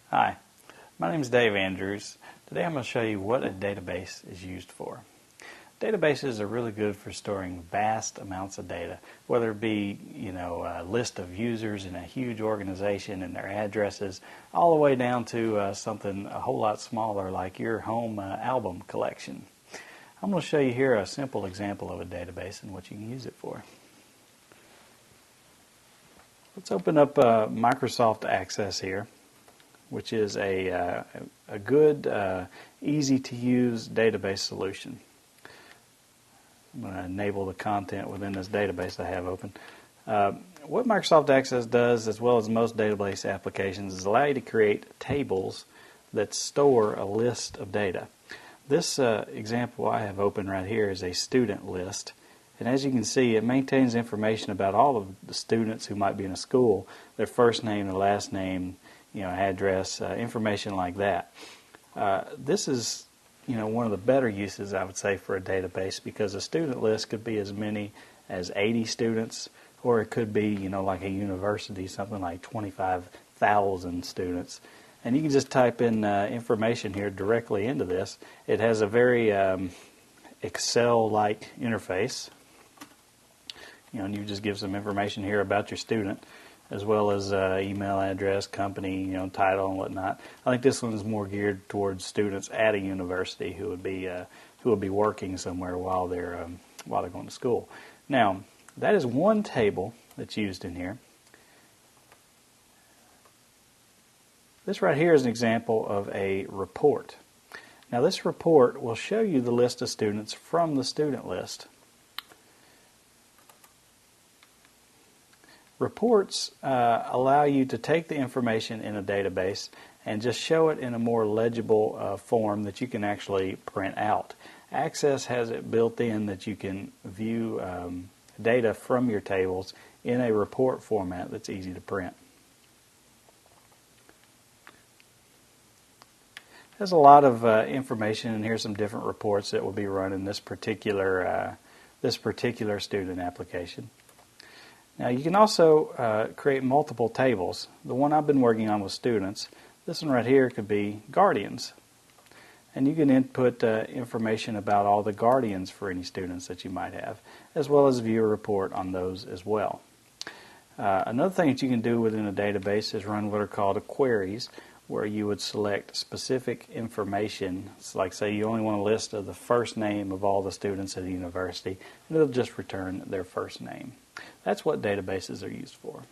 Hi, my name is Dave Andrews. Today I'm going to show you what a database is used for. Databases are really good for storing vast amounts of data, whether it be, a list of users in a huge organization and their addresses, all the way down to something a whole lot smaller like your home album collection. I'm going to show you here a simple example of a database and what you can use it for. Let's open up Microsoft Access here, which is a good, easy-to-use database solution. I'm going to enable the content within this database I have open. What Microsoft Access does, as well as most database applications, is allow you to create tables that store a list of data. This example I have open right here is a student list. And as you can see, it maintains information about all of the students who might be in a school, their first name, their last name, address, information like that. This is, one of the better uses, I would say, for a database, because a student list could be as many as 80 students, or it could be, like a university, something like 25,000 students. And you can just type in information here directly into this. It has a very Excel-like interface. And you just give some information here about your student, as well as email address, company, title, and whatnot. I think this one is more geared towards students at a university who would be working somewhere while they're going to school. Now, that is one table that's used in here. This right here is an example of a report. Now, this report will show you the list of students from the student list. Reports allow you to take the information in a database and just show it in a more legible form that you can actually print out. Access has it built in that you can view data from your tables in a report format that's easy to print. There's a lot of information, and here's some different reports that will be run in this particular student application. Now, you can also create multiple tables. The one I've been working on with students, this one right here could be guardians. And you can input information about all the guardians for any students that you might have, as well as view a report on those as well. Another thing that you can do within a database is run what are called queries, where you would select specific information. It's like, say, you only want a list of the first name of all the students at a university, and it'll just return their first name. That's what databases are used for.